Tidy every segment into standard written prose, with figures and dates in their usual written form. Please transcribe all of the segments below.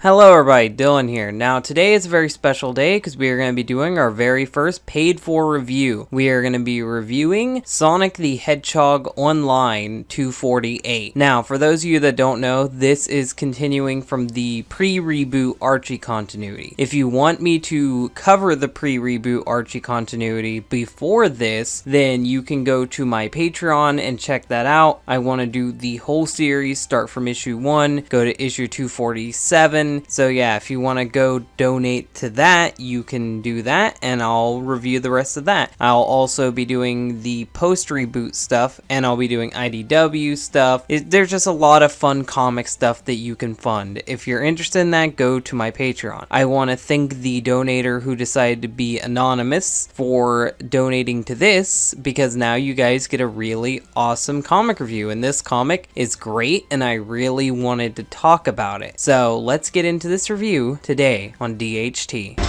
Hello everybody, Dylan here. Now today is a very special day because we are going to be doing our very first paid for review. We are going to be reviewing Sonic the Hedgehog Online 248. Now for those of you that don't know, this is continuing from the pre-reboot Archie continuity. If you want me to cover the pre-reboot Archie continuity before this, then you can go to my Patreon and check that out. I want to do the whole series, start from issue 1, go to issue 247. So yeah, if you want to go donate to that, you can do that, and I'll review the rest of that. I'll also be doing the post-reboot stuff, and I'll be doing IDW stuff. There's just a lot of fun comic stuff that you can fund. If you're interested in that, go to my Patreon. I want to thank the donator who decided to be anonymous for donating to this, because now you guys get a really awesome comic review, and this comic is great, and I really wanted to talk about it. So let's get into this review today on DHT.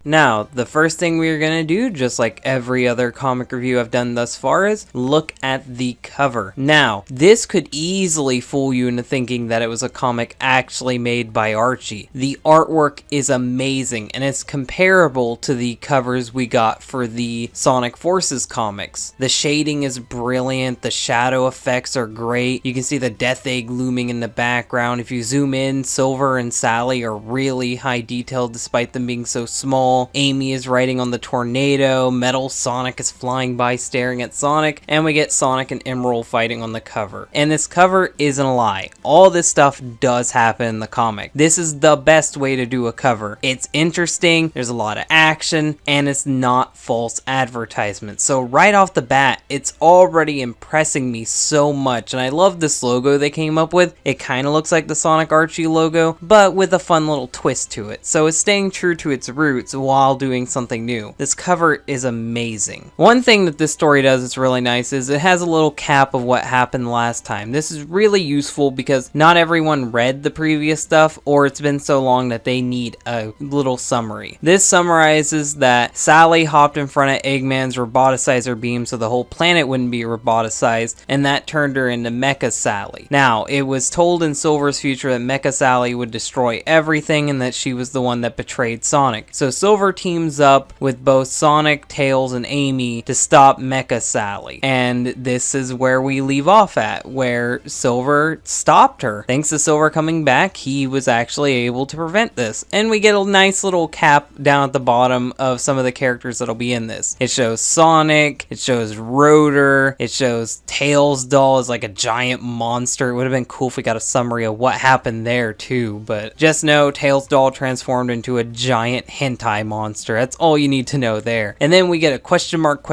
Now, the first thing we're going to do, just like every other comic review I've done thus far, is look at the cover. Now, this could easily fool you into thinking that it was a comic actually made by Archie. The artwork is amazing, and it's comparable to the covers we got for the Sonic Forces comics. The shading is brilliant, the shadow effects are great, you can see the Death Egg looming in the background. If you zoom in, Silver and Sally are really high detail despite them being so small. Amy is riding on the tornado, Metal Sonic is flying by staring at Sonic, and we get Sonic and Emerald fighting on the cover. And this cover isn't a lie. All this stuff does happen in the comic. This is the best way to do a cover. It's interesting, there's a lot of action, and it's not false advertisement. So right off the bat, it's already impressing me so much, and I love this logo they came up with. It kind of looks like the Sonic Archie logo, but with a fun little twist to it. So it's staying true to its roots while doing something new. This cover is amazing. One thing that this story does that's really nice is it has a little cap of what happened last time. This is really useful because not everyone read the previous stuff, or it's been so long that they need a little summary. This summarizes that Sally hopped in front of Eggman's roboticizer beam so the whole planet wouldn't be roboticized, and that turned her into Mecha Sally. Now, it was told in Silver's future that Mecha Sally would destroy everything and that she was the one that betrayed Sonic. So Silver teams up with both Sonic, Tails, and Amy to stop Mecha Sally. And this is where we leave off at, where Silver stopped her. Thanks to Silver coming back, he was actually able to prevent this. And we get a nice little cap down at the bottom of some of the characters that'll be in this. It shows Sonic, it shows Rotor, it shows Tails doll as like a giant monster. It would have been cool if we got a summary of what happened there too, but just know Tails doll transformed into a giant hentai monster. That's all you need to know there. And then we get a question mark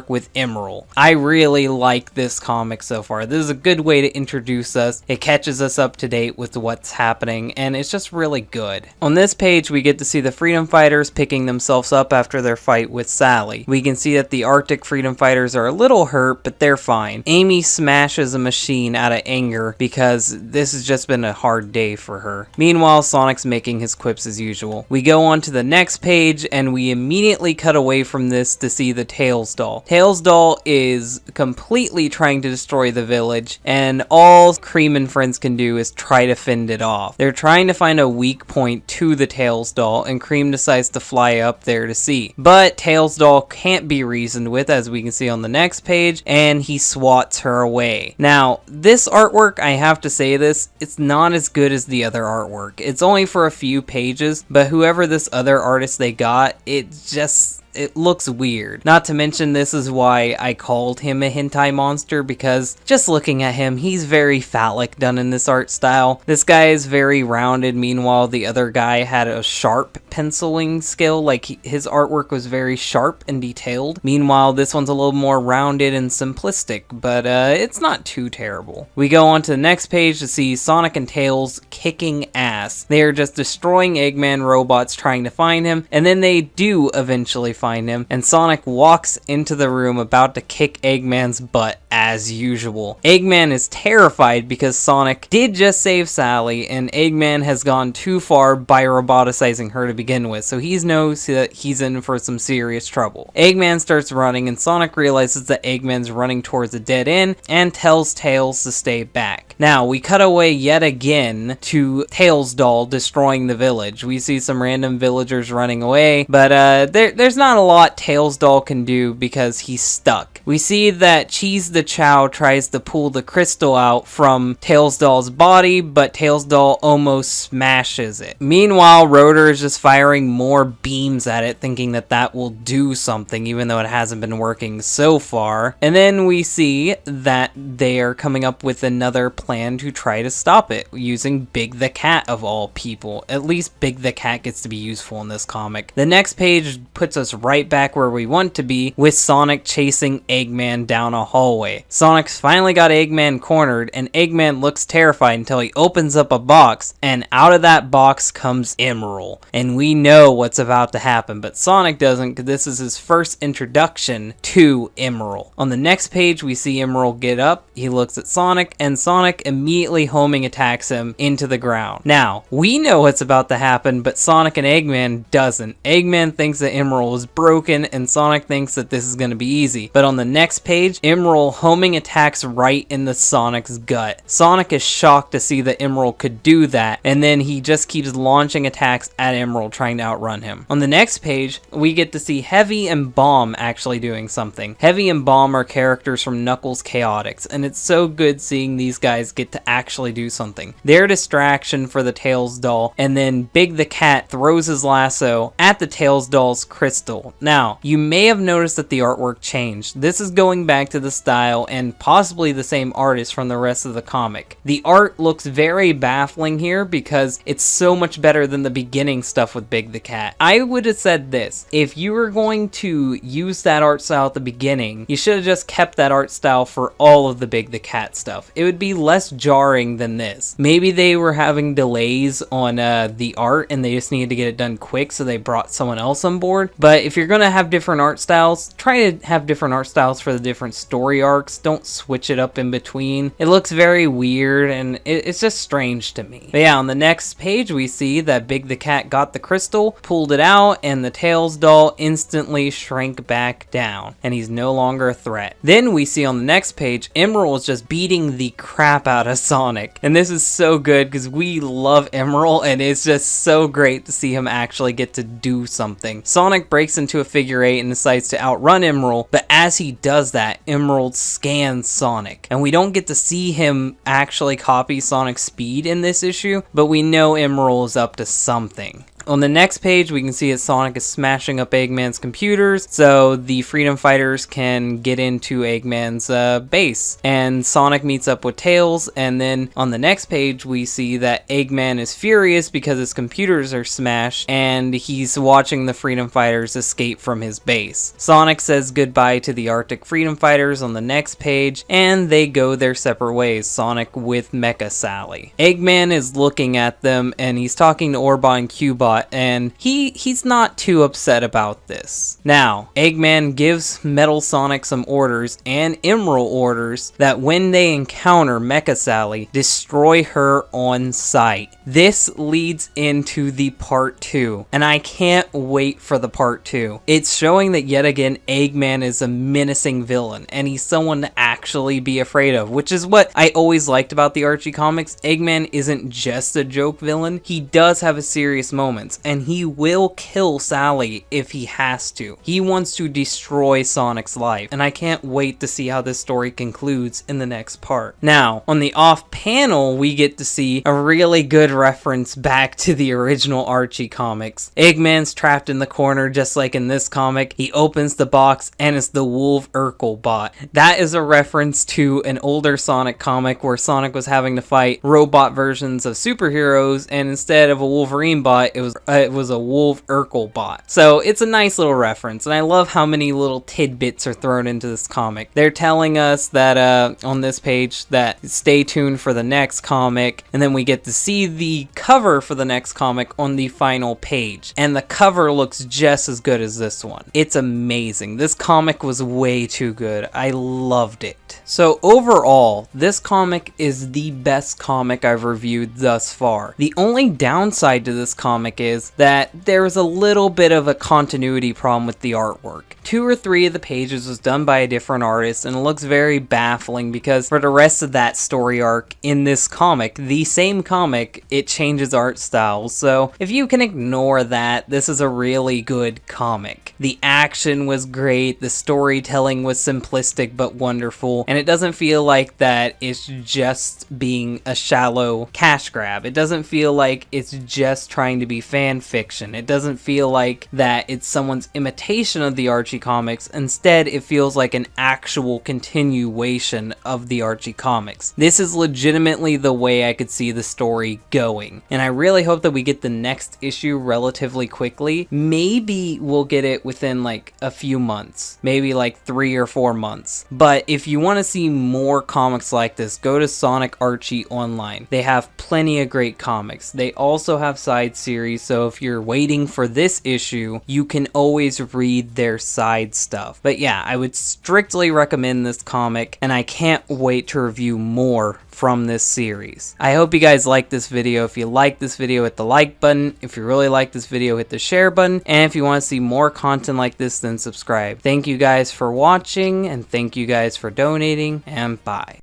with Emerald. I really like this comic so far. This is a good way to introduce us. It catches us up to date with what's happening, and it's just really good. On this page, we get to see the Freedom Fighters picking themselves up after their fight with Sally. We can see that the Arctic Freedom Fighters are a little hurt, but they're fine. Amy smashes a machine out of anger because this has just been a hard day for her. Meanwhile, Sonic's making his quips as usual. We go on to the next page, and we immediately cut away from this to see the Tails doll. Tails doll is completely trying to destroy the village, and all Cream and friends can do is try to fend it off. They're trying to find a weak point to the Tails doll, and Cream decides to fly up there to see. But Tails doll can't be reasoned with, as we can see on the next page, and he swats her away. Now, this artwork, I have to say this, it's not as good as the other artwork. It's only for a few pages, but whoever this other artist they got, it looks weird. Not to mention, this is why I called him a hentai monster, because just looking at him, he's very phallic done in this art style. This guy is very rounded, meanwhile the other guy had a sharp penciling skill, like his artwork was very sharp and detailed. Meanwhile, this one's a little more rounded and simplistic, but it's not too terrible. We go on to the next page to see Sonic and Tails kicking ass. They are just destroying Eggman robots trying to find him, and then they do eventually find him, and Sonic walks into the room about to kick Eggman's butt as usual. Eggman is terrified because Sonic did just save Sally, and Eggman has gone too far by roboticizing her to begin with, so he knows that he's in for some serious trouble. Eggman starts running, and Sonic realizes that Eggman's running towards a dead end and tells Tails to stay back. Now, we cut away yet again to Tails' doll destroying the village. We see some random villagers running away, but there's not a lot Tails' doll can do because he's stuck. We see that Cheese the Chow tries to pull the crystal out from Tails' doll's body, but Tails' doll almost smashes it. Meanwhile, Rotor is just firing more beams at it, thinking that that will do something, even though it hasn't been working so far. And then we see that they are coming up with another plan to try to stop it, using Big the Cat of all people. At least Big the Cat gets to be useful in this comic. The next page puts us right back where we want to be, with Sonic chasing Eggman down a hallway. Sonic's finally got Eggman cornered, and Eggman looks terrified until he opens up a box, and out of that box comes Emerald. And we know what's about to happen, but Sonic doesn't, because this is his first introduction to Emerald. On the next page, we see Emerald get up, he looks at Sonic, and Sonic immediately homing attacks him into the ground. Now, we know what's about to happen, but Sonic and Eggman doesn't. Eggman thinks that Emerald is broken, and Sonic thinks that this is going to be easy. But on the next page, Emerald homing attacks right into Sonic's gut. Sonic is shocked to see that Emerald could do that, and then he just keeps launching attacks at Emerald, trying to outrun him. On the next page, we get to see Heavy and Bomb actually doing something. Heavy and Bomb are characters from Knuckles Chaotix, and it's so good seeing these guys get to actually do something. They're a distraction for the Tails doll, and then Big the Cat throws his lasso at the Tails doll's crystal. Now, you may have noticed that the artwork changed. This is going back to the style and possibly the same artist from the rest of the comic. The art looks very baffling here because it's so much better than the beginning stuff with Big the Cat. I would have said this: if you were going to use that art style at the beginning, you should have just kept that art style for all of the Big the Cat stuff. It would be less jarring than this. Maybe they were having delays on the art and they just needed to get it done quick, so they brought someone else on board. But if you're gonna have different art styles, try to have different art styles for the different story arcs. Don't switch it up in between. It looks very weird and it's just strange to me. But yeah, on the next page we see that Big the Cat got the crystal, pulled it out, and the Tails doll instantly shrank back down, and he's no longer a threat. Then we see on the next page, Emerald is just beating the crap out of Sonic. And this is so good because we love Emerald, and it's just so great to see him actually get to do something. Sonic breaks into a figure eight and decides to outrun Emerald, but as he does that, Emerald scans Sonic. And we don't get to see him actually copy Sonic's speed in this issue, but we know Emerald is up to something. On the next page, we can see that Sonic is smashing up Eggman's computers so the Freedom Fighters can get into Eggman's base. And Sonic meets up with Tails, and then on the next page, we see that Eggman is furious because his computers are smashed, and he's watching the Freedom Fighters escape from his base. Sonic says goodbye to the Arctic Freedom Fighters on the next page, and they go their separate ways, Sonic with Mecha Sally. Eggman is looking at them, and he's talking to Orbot and Cubot, and he's not too upset about this. Now, Eggman gives Metal Sonic some orders and Emerald orders that when they encounter Mecha Sally, destroy her on sight. This leads into the part 2, and I can't wait for the part 2. It's showing that yet again Eggman is a menacing villain, and he's someone to actually be afraid of, which is what I always liked about the Archie comics. Eggman isn't just a joke villain, he does have his serious moments, and he will kill Sally if he has to. He wants to destroy Sonic's life, and I can't wait to see how this story concludes in the next part. Now, on the off panel, we get to see a really good reference back to the original Archie comics. Eggman's trapped in the corner just like in this comic. He opens the box and it's the Wolf Urkel bot. That is a reference to an older Sonic comic where Sonic was having to fight robot versions of superheroes, and instead of a Wolverine bot, it was it was a Wolf Urkel bot. So it's a nice little reference, and I love how many little tidbits are thrown into this comic. They're telling us that on this page that stay tuned for the next comic, and then we get to see the cover for the next comic on the final page, and the cover looks just as good as this one. It's amazing. This comic was way too good. I loved it. So overall, this comic is the best comic I've reviewed thus far. The only downside to this comic is that there's a little bit of a continuity problem with the artwork. 2 or 3 of the pages was done by a different artist, and it looks very baffling because for the rest of that story arc in this comic, the same comic, it changes art styles. So if you can ignore that, this is a really good comic. The action was great, the storytelling was simplistic but wonderful, and it doesn't feel like that it's just being a shallow cash grab. It doesn't feel like it's just trying to be fan fiction. It doesn't feel like that it's someone's imitation of the Archie comics. Instead, it feels like an actual continuation of the Archie comics. This is legitimately the way I could see the story going, and I really hope that we get the next issue relatively quickly. Maybe we'll get it within like a few months, maybe like 3 or 4 months. But if you want to see more comics like this, go to Sonic Archie Online. They have plenty of great comics. They also have side series, so if you're waiting for this issue, you can always read their side stuff. But yeah, I would strictly recommend this comic, and I can't wait to review more from this series. I hope you guys like this video. If you like this video, hit the like button. If you really like this video, hit the share button. And if you want to see more content like this, then subscribe. Thank you guys for watching, and thank you guys for donating, and bye.